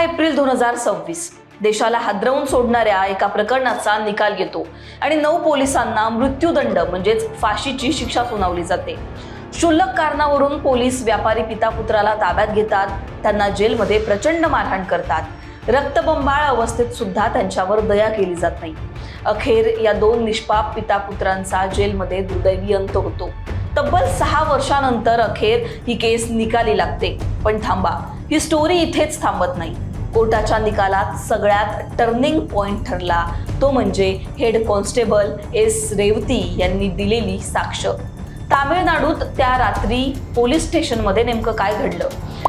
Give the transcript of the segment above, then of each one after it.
April 2026 देशाला हादरवून सोडणाऱ्या एका प्रकरणाचा निकाल येतो आणि 9 पोलिसांना मृत्यूदंड म्हणजेच फाशीची शिक्षा सुनावली जाते। क्षुल्लक कारणावरून पोलीस व्यापारी पिता पुत्राला ताब्यात घेतात, त्यांना जेलमध्ये प्रचंड मारहाण करतात। रक्तबंबाळ अवस्थेत सुद्धा त्यांच्यावर दया केली जात नाही। अखेर या 2 निष्पाप पिता पुत्रांचा जेलमध्ये दुर्दैवी अंत होतो। तब्बल 6 वर्षांनंतर अखेर ही केस निकाली लागते। पण थांबा, ही स्टोरी इथेच थांबत नाही। कोर्टाच्या निकालात सगळ्यात टर्निंग पॉइंट ठरला तो म्हणजे हेड कॉन्स्टेबल एस रेवती यांनी दिलेली साक्ष। तामिळनाडूत त्या रात्री पोलीस स्टेशनमध्ये नेमकं काय घडलं?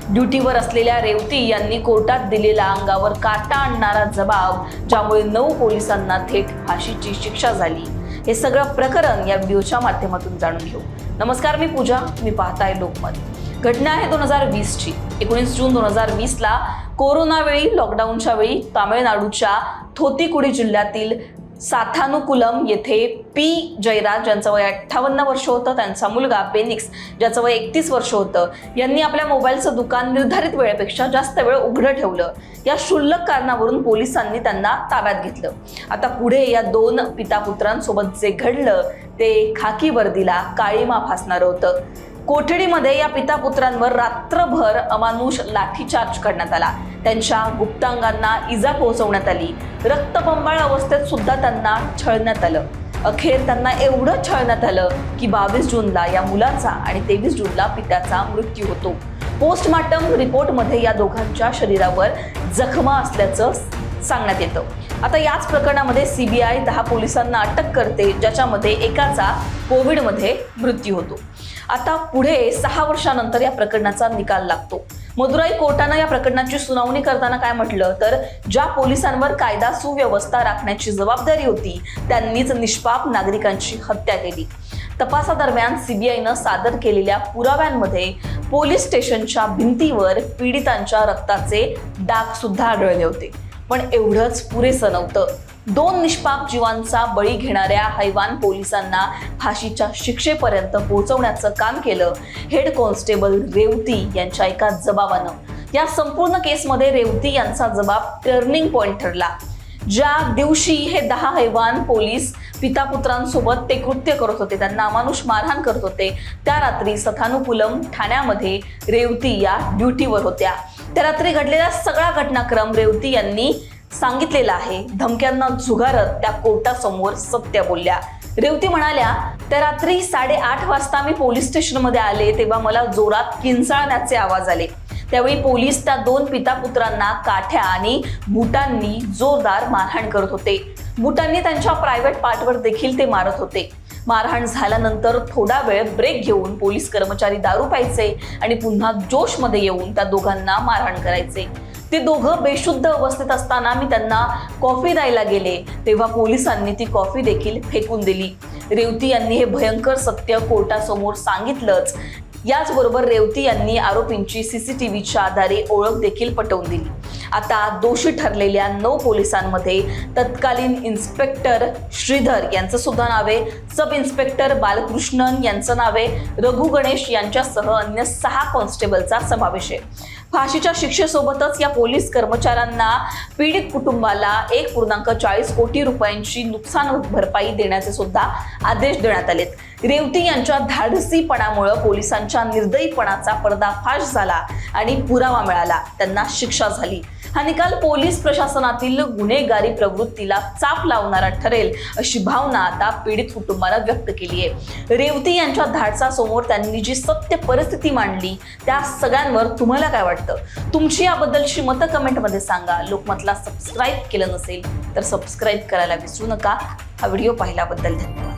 ड्युटीवर असलेल्या रेवती यांनी कोर्टात दिलेला अंगावर काटा आणणारा जबाब, ज्यामुळे 9 पोलिसांना थेट फाशीची शिक्षा झाली। हे सगळं प्रकरण या व्हिडिओच्या माध्यमातून जाणून घेऊ। नमस्कार, मी पूजा, मी पाहताय लोकमत। घटना आहे 2020 ची। 19 जून 2020 ला कोरोना वेळी, लॉकडाऊनच्या वेळी तामिळनाडूच्या थोतीकुडी जिल्ह्यातील साथानुकुलम येथे पी जयराज, ज्यांचं वय 58 वर्ष होतं, त्यांचा मुलगा बेनिक्स, ज्याचं वय 31 वर्ष होतं, यांनी आपल्या मोबाईलचं दुकान निर्धारित वेळेपेक्षा जास्त वेळ उघडं ठेवलं। या क्षुल्लक कारणावरून पोलिसांनी त्यांना ताब्यात घेतलं। आता पुढे या 2 पिता पुत्रांसोबत जे घडलं ते खाकी वर्दीला काळीमा फासणारं होतं। कोठडीमध्ये या पिता पुत्रांवर रात्रभर अमानुष लाठीचार्ज करण्यात आला। त्यांच्या गुप्तांगांना इजा पोहोचवण्यात आली। रक्तबंबाळ अवस्थेत सुद्धा त्यांना छळण्यात आलं। अखेर त्यांना एवढं छळण्यात आलं की 22 जूनला या मुलाचा आणि 23 जूनला पित्याचा मृत्यू होतो। पोस्टमॉर्टम रिपोर्टमध्ये या दोघांच्या शरीरावर जखमा असल्याचं सांगण्यात येतं। आता याच प्रकरणामध्ये सीबीआय 10 पोलिसांना अटक करते, ज्याच्यामध्ये एकाचा कोविडमध्ये मृत्यू होतो। आता पुढे 6 वर्षांनंतर या प्रकरणाचा निकाल लागतो। मदुराई कोर्टानं या प्रकरणाची सुनावणी करताना काय म्हटलं तर, ज्या पोलिसांवर कायदा सुव्यवस्था राखण्याची जबाबदारी होती त्यांनीच निष्पाप नागरिकांची हत्या केली। तपासादरम्यान सीबीआयनं सादर केलेल्या पुराव्यांमध्ये पोलीस स्टेशनच्या भिंतीवर पीडितांच्या रक्ताचे डाग सुद्धा आढळले होते। पण एवढंच पुरेसं नव्हतं। 2 निष्पाप जीवांचा बळी घेणाऱ्या हैवान पोलिसांना फाशीच्या शिक्षेपर्यंत पोहोचवण्याचं काम केलं हेड कॉन्स्टेबल रेवती यांच्या एका जबाबानं। या संपूर्ण केसमध्ये रेवती यांचा जबाब टर्निंग पॉइंट ठरला। ज्या दिवशी हे 10 हैवान पोलीस पिता पुत्रांसोबत ते कृत्य करत होते, त्यांना अमानुष मारहाण करत होते, त्या रात्री साथानुकुलम ठाण्यामध्ये रेवती या ड्युटीवर होत्या। त्या रात्री घडलेला सगळा घटनाक्रम रेवती यांनी सांगितलेला आहे। धमक्यांना झुगारत त्या कोर्टासमोर सत्य बोलल्या। रेवती म्हणाल्या, त्या रात्री 8:30 वाजता मी पोलीस स्टेशनमध्ये आले तेव्हा मला जोरात किंचाळण्याचे आवाज आले। त्यावेळी पोलीस त्या 2 पिता पुत्रांना काठ्या आणि बुटांनी जोरदार मारहाण करत होते। बुटांनी त्यांच्या प्रायव्हेट पार्टवर देखील ते मारत होते। मारहाण झाल्यानंतर थोडा वेळ ब्रेक घेऊन पोलीस कर्मचारी दारू प्यायचे आणि पुन्हा जोशमध्ये येऊन त्या दोघांना मारहाण करायचे। ते दोघं बेशुद्ध अवस्थेत असताना मी त्यांना कॉफी द्यायला गेले तेव्हा पोलिसांनी ती कॉफी देखील फेकून दिली। रेवती यांनी हे भयंकर सत्य कोर्टासमोर सांगितलंच। याचबरोबर रेवती यांनी आरोपींची सीसीटीव्हीच्या आधारे ओळख देखील पटवून दिली। आता दोषी ठरलेल्या 9 पोलिसांमध्ये तत्कालीन इन्स्पेक्टर श्रीधर यांचं सुद्धा नाव आहे, सब इन्स्पेक्टर बालकृष्णन यांचं नाव आहे, रघु गणेश यांच्यासह अन्य 6 कॉन्स्टेबलचा समावेश आहे। फाशीच्या शिक्षेसोबतच या पोलीस कर्मचाऱ्यांना पीडित कुटुंबाला 1.40 कोटी रुपयांची नुकसान भरपाई देण्याचे सुद्धा आदेश देण्यात आलेत। रेवती यांच्या धाडसीपणामुळे पोलिसांच्या निर्दयीपणाचा पर्दाफाश झाला आणि पुरावा मिळाला, त्यांना शिक्षा झाली। हा निकाल पोलीस प्रशासनातील गुन्हेगारी प्रवृत्तीला चाप लावणारा ठरेल अशी भावना आता पीडित कुटुंबानं व्यक्त केली आहे। रेवती यांच्या धाडसासमोर त्यांनी जी सत्य परिस्थिती मांडली त्या सगळ्यांवर तुम्हाला काय वाटतं? तुमची याबद्दलची मतं कमेंटमध्ये सांगा। लोकमतला सबस्क्राईब केलं नसेल तर सबस्क्राईब करायला विसरू नका। हा व्हिडिओ पाहिल्याबद्दल धन्यवाद।